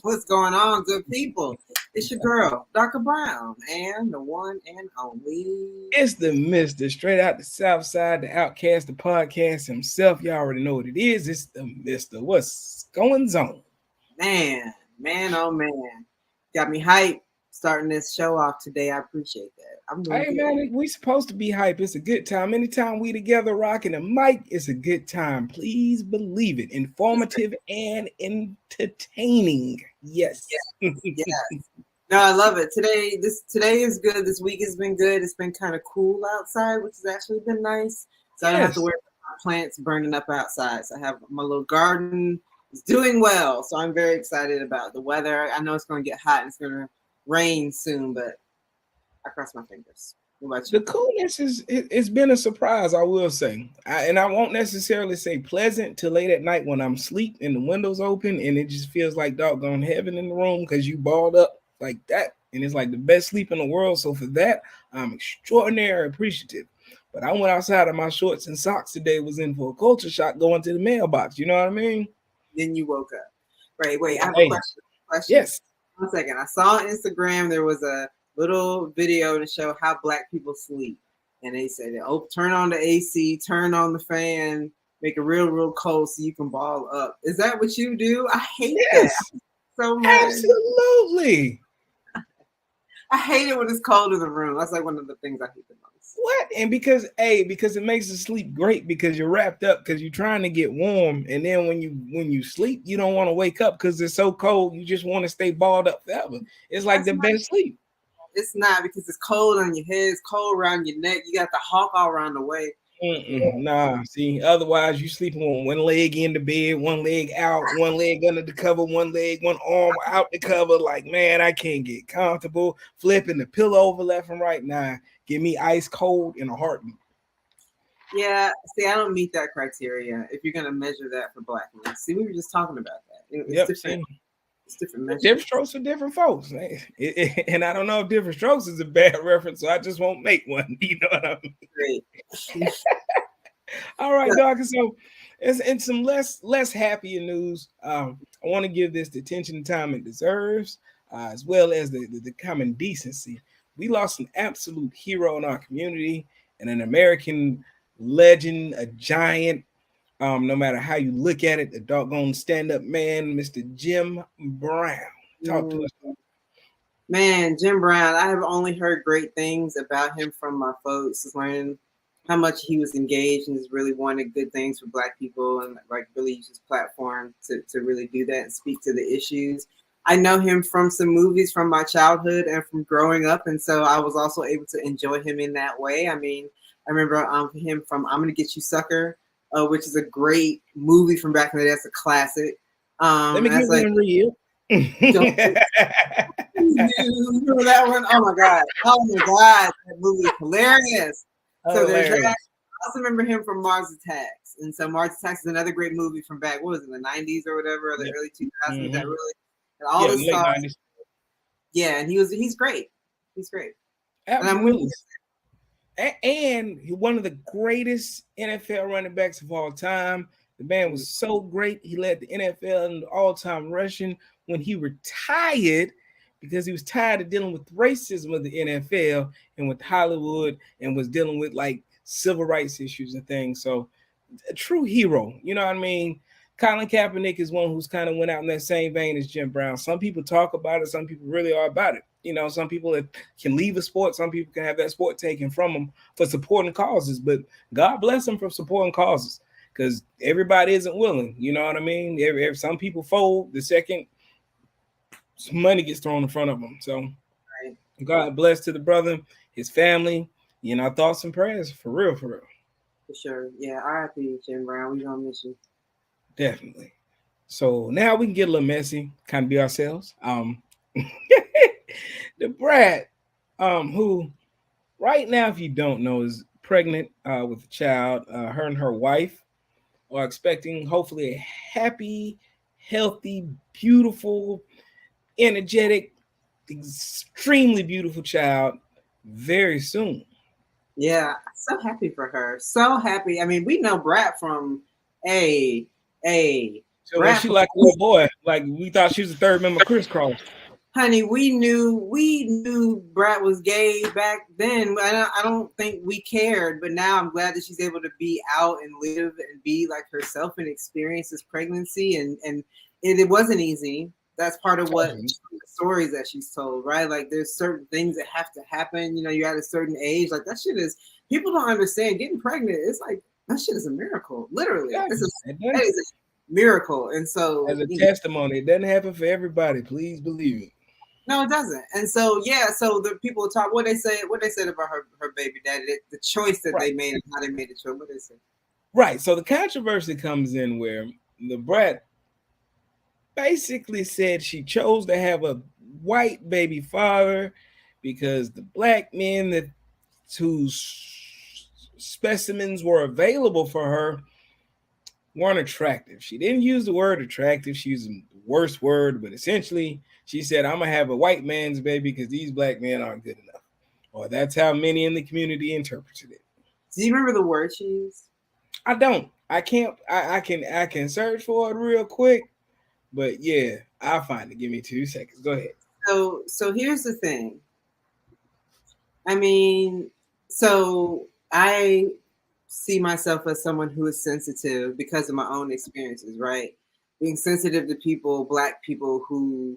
What's going on, good people? It's your girl, Dr. Brown, and the one and only. It's the Mister, straight out the South Side, the Outcast, the podcast himself. Y'all already know what it is. It's the Mister. What's going on? Man, oh man. Got me hyped starting this show off today. I appreciate that. I'm doing Hey good. man, we supposed to be hype. It's a good time. Anytime we together rocking a mic, it's a good time. Please believe it. Informative and entertaining. Yes. Yeah. No, I love it. Today is good. This week has been good. It's been kind of cool outside, which has actually been nice. So I don't have to worry about plants burning up outside. So I have my little garden. It's doing well. So I'm very excited about the weather. I know it's going to get hot and it's going to rain soon, but I cross my fingers. The coolness it's been a surprise, I will say. And I won't necessarily say pleasant till late at night when I'm asleep and the windows open and it just feels like doggone heaven in the room because you balled up like that. And it's like the best sleep in the world. So for that, I'm extraordinarily appreciative. But I went outside of my shorts and socks today, was in for a culture shock going to the mailbox. You know what I mean? Then you woke up. Right, wait, I have a question. Yes. 1 second. I saw on Instagram there was a little video to show how Black people sleep. And they said, oh, turn on the AC, turn on the fan, make it real cold so you can ball up. Is that what you do? I hate that so much. Absolutely. I hate it when it's cold in the room. That's like one of the things I hate the most. What? And because it makes the sleep great because you're wrapped up because you're trying to get warm. And then when you sleep, you don't want to wake up because it's so cold. You just want to stay balled up forever. It's like the best sleep. It's not because it's cold on your head, it's cold around your neck. You got the hawk all around the way. Nah, see, otherwise you sleeping on one leg in the bed, one leg out, one leg under the cover, one arm out the cover. Like, man, I can't get comfortable. Flipping the pillow over left and right. Nah, give me ice cold in a heartbeat. Yeah, see, I don't meet that criteria. If you're gonna measure that for Blackness, see, we were just talking about that. It's different. It's different measures. Different strokes for different folks. And I don't know if different strokes is a bad reference, so I just won't make one. You know what I mean? Great. All right, Doc. So in some less happier news, I want to give this the attention and time it deserves, as well as the common decency. We lost an absolute hero in our community and an American legend, a giant. No matter how you look at it, the doggone stand-up man, Mr. Jim Brown. Talk to us. Man, Jim Brown, I have only heard great things about him from my folks, learning how much he was engaged and just really wanted good things for Black people and like really use his platform to really do that and speak to the issues. I know him from some movies from my childhood and from growing up, and so I was also able to enjoy him in that way. I mean, I remember him from I'm Gonna Get You Sucker, which is a great movie from back in the day. That's a classic. Let me give one real. You remember that one? Oh my god! That movie is hilarious. So there's that. I also remember him from Mars Attacks, and so Mars Attacks is another great movie from back. What was it, the '90s or whatever, or the early 2000s? That really and all the stars. Yeah, and he's great. He's great. Absolutely. And one of the greatest NFL running backs of all time. The man was so great. He led the NFL in all-time rushing when he retired because he was tired of dealing with racism of the NFL and with Hollywood and was dealing with like civil rights issues and things. So a true hero, you know what I mean? Colin Kaepernick is one who's kind of went out in that same vein as Jim Brown. Some people talk about it. Some people really are about it. You know, some people can leave a sport. Some people can have that sport taken from them for supporting causes. But God bless them for supporting causes because everybody isn't willing. You know what I mean? Some people fold the second some money gets thrown in front of them. So God bless to the brother, his family. You know, thoughts and prayers for real. For sure. Yeah, R.I.P. Jim Brown. We gonna miss you. Definitely. So now we can get a little messy, kind of be ourselves. The Brat, who right now, if you don't know, is pregnant with a child. Her and her wife are expecting hopefully a happy, healthy, beautiful, energetic, extremely beautiful child very soon. Yeah, so happy for her. So happy. I mean, we know Brat from So was rap. she like a little boy? Like we thought she was the third member of Crisscross. Honey, we knew Brat was gay back then. I don't think we cared, but now I'm glad that she's able to be out and live and be like herself and experience this pregnancy. And it wasn't easy. That's part of what the stories that she's told, right? Like there's certain things that have to happen. You know, you're at a certain age. Like that shit is people don't understand. Getting pregnant, it's like that shit is a miracle. Literally, Yeah, that is a miracle. And so as a testimony, it doesn't happen for everybody. Please believe it. no, it doesn't. And so yeah, so the people talk what they said about her baby daddy, the choice that they made and how they made the choice. What they say. Right. So the controversy comes in where the brat basically said she chose to have a white baby father because the black men that whose specimens were available for her weren't attractive. She didn't use the word attractive. She used the worst word, but essentially she said, I'm gonna have a white man's baby because these black men aren't good enough. Or that's how many in the community interpreted it. Do you remember the word she used? I don't. I can't. I can search for it real quick, but yeah, I'll find it. Give me 2 seconds. Go ahead. So here's the thing. I mean, so I see myself as someone who is sensitive because of my own experiences, right? Being sensitive to people, black people who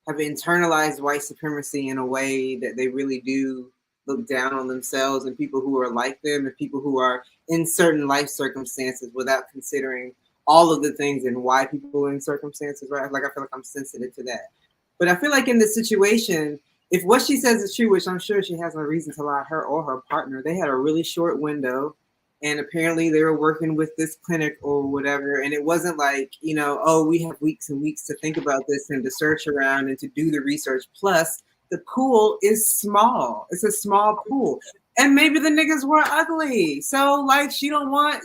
have internalized white supremacy in a way that they really do look down on themselves and people who are like them and people who are in certain life circumstances without considering all of the things and why people are in circumstances, right? Like I feel like I'm sensitive to that. But I feel like in this situation, if what she says is true, which I'm sure she has no reason to lie, her or her partner, they had a really short window. And apparently they were working with this clinic or whatever. And it wasn't like, you know, oh, we have weeks and weeks to think about this and to search around and to do the research. Plus, the pool is small. It's a small pool. And maybe the niggas were ugly. So like she know black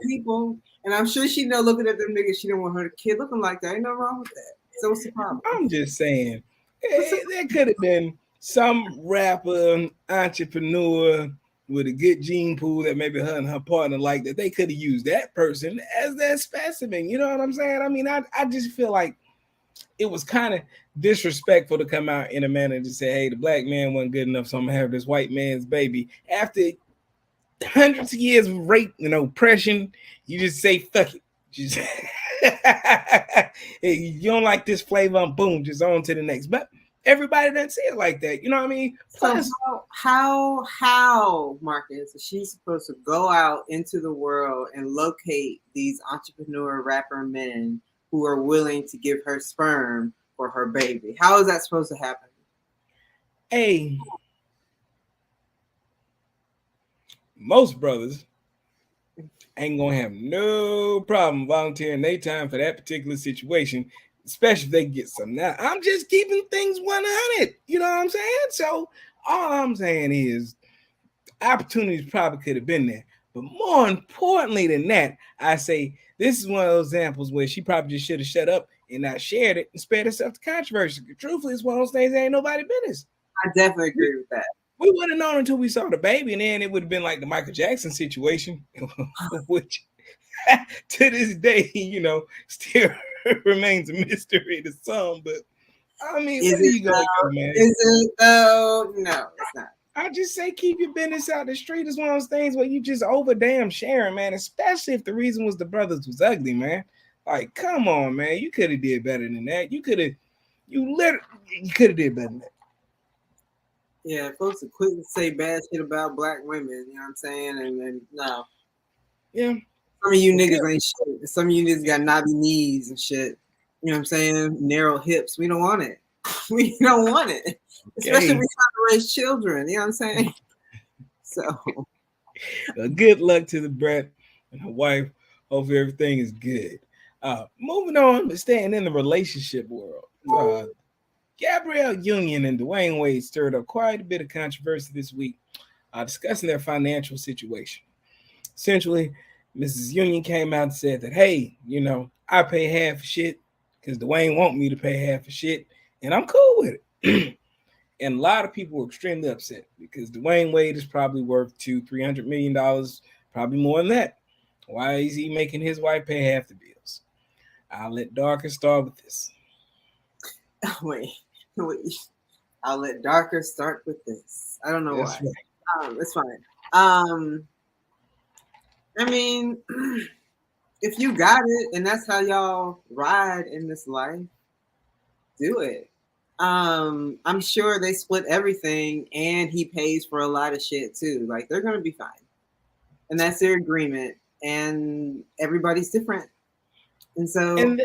people. And I'm sure she know looking at them niggas, she don't want her kid looking like that. Ain't no wrong with that. So what's the problem? I'm just saying, there could have been some rapper, entrepreneur with a good gene pool that maybe her and her partner like that. They could have used that person as their specimen. You know what I'm saying? I mean, I just feel like it was kind of disrespectful to come out in a manner to say, hey, the black man wasn't good enough, so I'm gonna have this white man's baby. After hundreds of years of rape and oppression, you just say, fuck it. Just hey, you don't like this flavor, boom, just on to the next. But everybody doesn't see it like that. You know what I mean? Plus, so how Marcus is she supposed to go out into the world and locate these entrepreneur rapper men who are willing to give her sperm for her baby? How is that supposed to happen? Hey, most brothers ain't gonna have no problem volunteering their time for that particular situation, especially if they get some. Now, I'm just keeping things 100. You know what I'm saying? So all I'm saying is opportunities probably could have been there. But more importantly than that, I say this is one of those examples where she probably just should have shut up and not shared it and spared herself the controversy. Truthfully, it's one of those things that ain't nobody business. I definitely agree with that. We wouldn't have known until we saw the baby, and then it would have been like the Michael Jackson situation, which to this day, you know, still remains a mystery to some. But I mean, Is where you going, man? Is it though? No, it's not. I just say keep your business out the street. It's one of those things where you just over damn sharing, man. Especially if the reason was the brothers was ugly, man. Like, come on, man. You could have did better than that. You could have did better than that. Yeah, folks are quick to say bad shit about black women, you know what I'm saying? And no. Yeah. Some of you niggas ain't shit. Some of you niggas got knobby knees and shit. You know what I'm saying? Narrow hips. We don't want it. We don't want it. Especially if we're trying to raise children. You know what I'm saying? So good luck to the brat and her wife. Hopefully everything is good. Moving on, but staying in the relationship world. Gabrielle Union and Dwayne Wade stirred up quite a bit of controversy this week, discussing their financial situation. Essentially, Mrs. Union came out and said that, hey, you know, I pay half of shit because Dwayne want me to pay half of shit, and I'm cool with it. And a lot of people were extremely upset because Dwayne Wade is probably worth $200-300 million, probably more than that. Why is he making his wife pay half the bills? I'll let Darker start with this. Wait, wait. I'll let Darker start with this. I don't know That's why. right. It's fine. I mean, if you got it and that's how y'all ride in this life, do it. I'm sure they split everything and he pays for a lot of shit too. Like they're gonna be fine. And that's their agreement. And everybody's different. And so And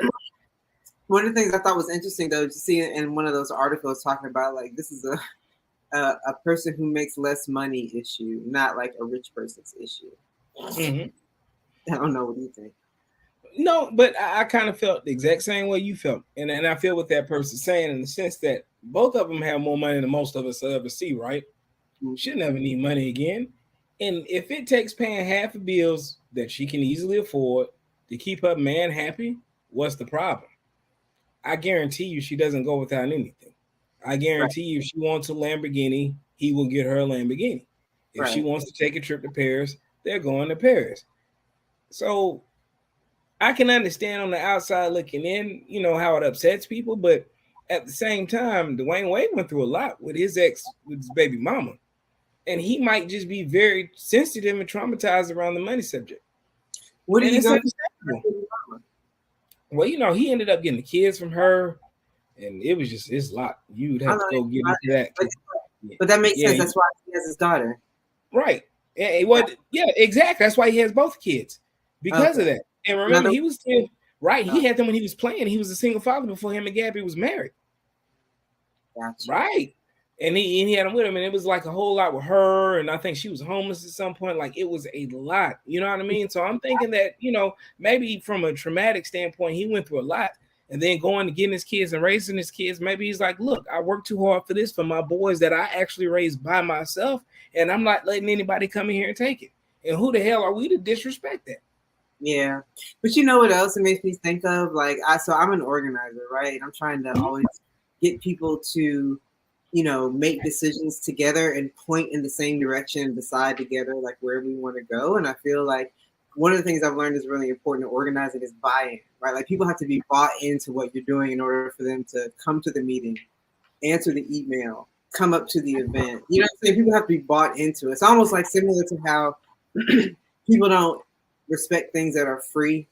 one of the things I thought was interesting though to see in one of those articles talking about like this is a person who makes less money issue, not like a rich person's issue. mm-hmm. I don't know, what do you think? No, but I kind of felt the exact same way you felt, and I feel what that person's saying in the sense that both of them have more money than most of us will ever see. Right? She'll never need money again, and if it takes paying half the bills that she can easily afford to keep her man happy, what's the problem? I guarantee you, she doesn't go without anything. I guarantee you, if she wants a Lamborghini, he will get her a Lamborghini. If she Right. wants to take a trip to Paris, they're going to Paris. So I can understand on the outside looking in, you know, how it upsets people, but at the same time, Dwayne Wade went through a lot with his ex, with his baby mama, and he might just be very sensitive and traumatized around the money subject. What are And you it's going understandable. Well, you know, he ended up getting the kids from her, and it was just it's a lot. You'd have to go get into that. But that makes Yeah, sense. That's why he has his daughter. right. What? Yeah, exactly. That's why he has both kids because of Okay. that. And remember, he was still right. He had them when he was playing. He was a single father before him and Gabby was married. Gotcha. Right. And he had him with him, and it was like a whole lot with her. And I think she was homeless at some point. Like it was a lot. You know what I mean? So I'm thinking that, you know, maybe from a traumatic standpoint, he went through a lot. And then going to getting his kids and raising his kids, maybe he's like, look, I worked too hard for this for my boys that I actually raised by myself, and I'm not letting anybody come in here and take it. And who the hell are we to disrespect that? Yeah. But you know what else it makes me think of? Like I'm an organizer, right? I'm trying to always get people to, you know, make decisions together and point in the same direction and decide together like where we want to go. And I feel like one of the things I've learned is really important in organizing is buy-in, right? Like people have to be bought into what you're doing in order for them to come to the meeting, answer the email, come up to the event. You know what I'm saying? People have to be bought into it. It's almost like similar to how people don't respect things that are free,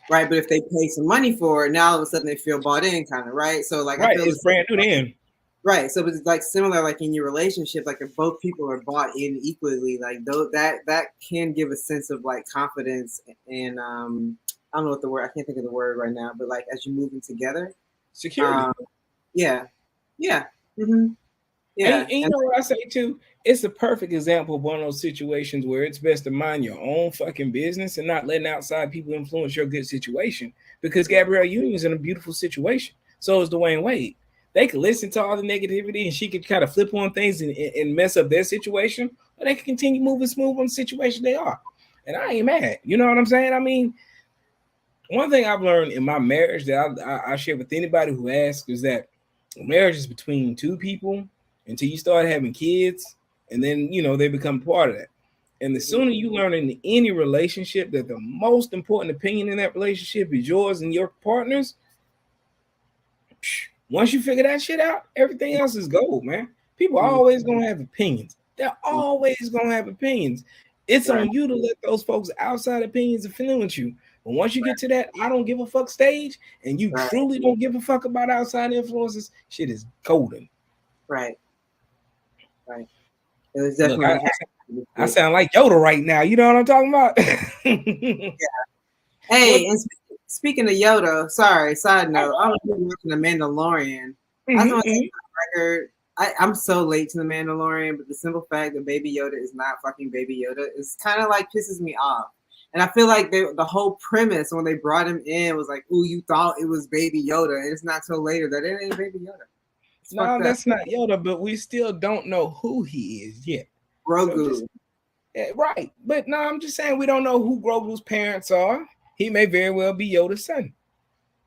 right? But if they pay some money for it, now all of a sudden they feel bought in, kind of, right? So like Right, I feel it's brand new to him. right. So it's like similar, like in your relationship, like if both people are bought in equally, like though that can give a sense of like confidence and I don't know what the word I can't think of the word right now, but like as you're moving together, Security. Yeah, yeah, mm-hmm. Yeah. And you know what I say too? It's a perfect example of one of those situations where it's best to mind your own fucking business and not letting outside people influence your good situation. Because Gabrielle Union's in a beautiful situation. So is Dwayne Wade. They could listen to all the negativity and she could kind of flip on things and mess up their situation, or they can continue moving smooth on the situation they are. And I ain't mad. You know what I'm saying? I mean, one thing I've learned in my marriage that I share with anybody who asks is that marriage is between two people until you start having kids, and then you know they become part of that. And the sooner you learn in any relationship that the most important opinion in that relationship is yours and your partner's, once you figure that shit out, everything else is gold, man. People are always gonna have opinions. They're always gonna have opinions. It's on you to let those folks outside opinions influence you. But once you get to that I don't give a fuck stage and you truly don't give a fuck about outside influences, shit is golden. Right. Right. It was Look, definitely I sound like Yoda right now. You know what I'm talking about? Yeah. Hey, and speaking of Yoda, sorry, side note, I was watching The Mandalorian. I just want to say on record, I'm so late to The Mandalorian, but the simple fact that Baby Yoda is not fucking Baby Yoda is kind of like pisses me off. And I feel like the whole premise when they brought him in was like, ooh, you thought it was Baby Yoda. And it's not till later that it ain't Baby Yoda. No, that's not Yoda, but we still don't know who he is yet. Grogu. So right. But no, I'm just saying we don't know who Grogu's parents are. He may very well be Yoda's son.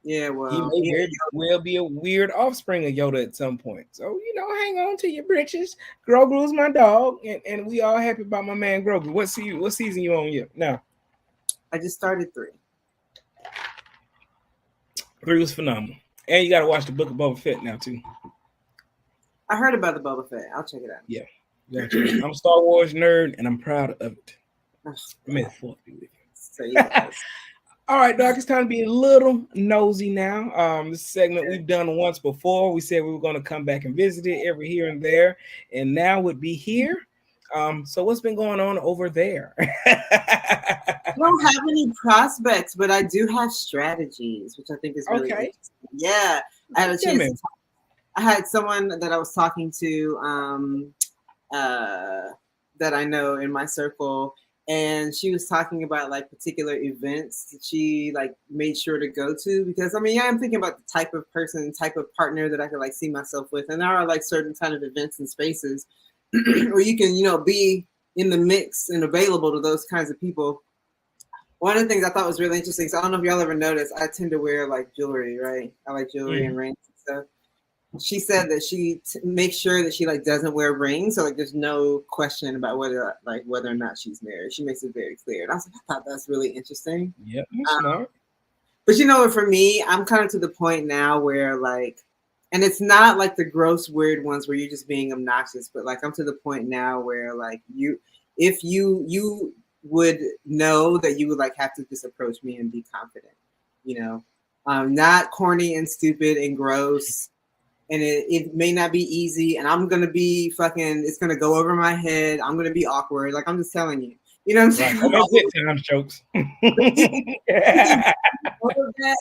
Yeah, well, he may very well be a weird offspring of Yoda at some point. So, you know, hang on to your britches. Grogu's my dog, and we all happy about my man Grogu. What season you on yet now? I just started 3. 3 was phenomenal. And you got to watch the Book of Boba Fett now too. I heard about the Boba Fett. I'll check it out. Yeah, I'm a Star Wars nerd, and I'm proud of it. May the fourth be with you. Say yes. All right, Doc, it's time to be a little nosy now. This segment we've done once before. We said we were going to come back and visit it every here and there, and now would be here. So what's been going on over there? I don't have any prospects, but I do have strategies, which I think is really interesting. Yeah, I had a chance. I had someone that I was talking to that I know in my circle, and she was talking about like particular events that she like made sure to go to, because I mean, yeah, I'm thinking about the type of person, type of partner that I could like see myself with, and there are like certain kind of events and spaces where you can, you know, be in the mix and available to those kinds of people. One of the things I thought was really interesting, so I don't know if y'all ever noticed, I tend to wear like jewelry, right? I like jewelry and rings and stuff. She said that she makes sure that she like doesn't wear rings, so like there's no question about whether or not she's married. She makes it very clear, and I was like, I thought that's really interesting. Yeah, smart. But you know, for me, I'm kind of to the point now where like, and it's not like the gross weird ones where you're just being obnoxious, but like I'm to the point now where like if you would know that you would like have to just approach me and be confident, you know, not corny and stupid and gross. And it may not be easy, and I'm gonna be fucking. It's gonna go over my head. I'm gonna be awkward. Like I'm just telling you. You know what I'm saying? Right. That's it, time jokes.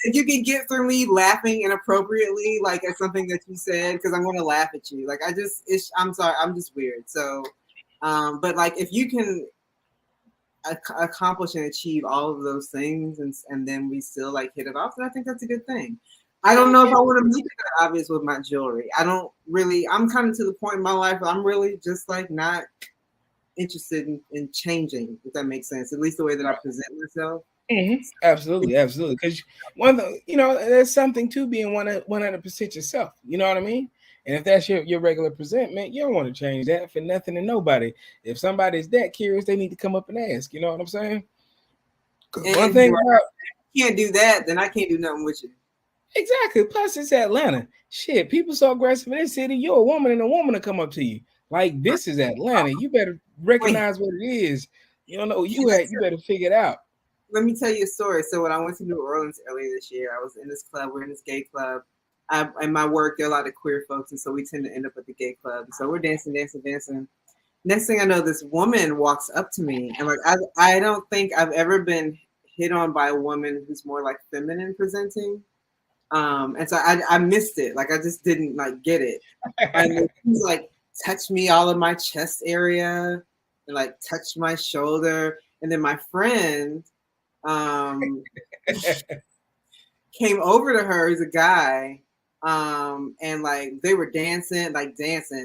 If you can get through me laughing inappropriately, like at something that you said, because I'm gonna laugh at you. Like I'm sorry. I'm just weird. So, but like if you can accomplish and achieve all of those things, and then we still like hit it off, then I think that's a good thing. I don't know if I want to make it that obvious with my jewelry. I'm kind of to the point in my life where I'm really just like not interested in changing, if that makes sense. At least the way that I present myself. Mm-hmm. Absolutely. Because there's something to being 100% yourself. You know what I mean? And if that's your regular presentment, you don't want to change that for nothing and nobody. If somebody's that curious, they need to come up and ask. You know what I'm saying? One thing about can't do that, then I can't do nothing with you. Exactly. Plus, it's Atlanta. Shit, people so aggressive in this city. You're a woman, and a woman to come up to you. Like, this is Atlanta. You better recognize what it is. You don't know you better figure it out. Let me tell you a story. So when I went to New Orleans earlier this year, I was in this club. We're in this gay club. In my work, there are a lot of queer folks, and so we tend to end up at the gay club. So we're dancing. Next thing I know, this woman walks up to me, and like I don't think I've ever been hit on by a woman who's more like feminine presenting. And so I missed it. Like I just didn't like get it. And he's like touched me all of my chest area and like touched my shoulder. And then my friend came over to her. He's a guy. And like they were dancing.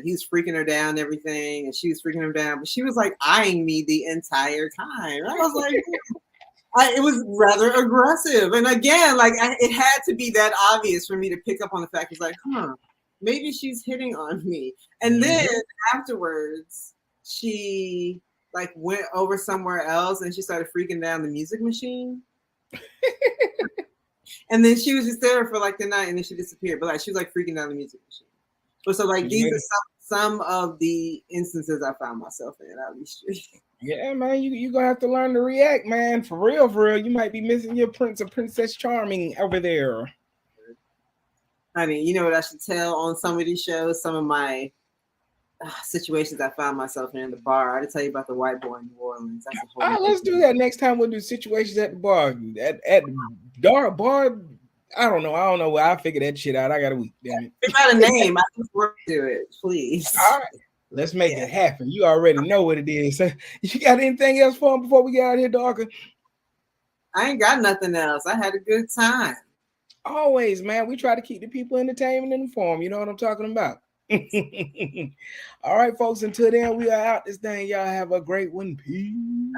He was freaking her down and everything, and she was freaking him down. But she was like eyeing me the entire time. I was like, it was rather aggressive. And again, like it had to be that obvious for me to pick up on the fact. It's like, maybe she's hitting on me. And then afterwards, she like went over somewhere else and she started freaking down the music machine. And then she was just there for like the night, and then she disappeared. But like she was like freaking down the music machine. But so like these are some of the instances I found myself in out of these streets. Yeah, man, you gonna have to learn to react, man. For real. You might be missing your Prince or Princess Charming over there. Honey, you know what I should tell on some of these shows? Some of my situations I found myself in the bar. I had to tell you about the white boy in New Orleans. That's a whole let's do that next time. We'll do situations at the bar. At the bar. I don't know. I'll figure that shit out. I got a week. Damn it. It's not a name. I just work to it, please. All right. Let's make it happen. You already know what it is. You got anything else for him before we get out of here, Darker? I ain't got nothing else. I had a good time. Always, man. We try to keep the people entertained and informed. You know what I'm talking about? All right, folks. Until then, we are out this thing. Y'all have a great one. Peace.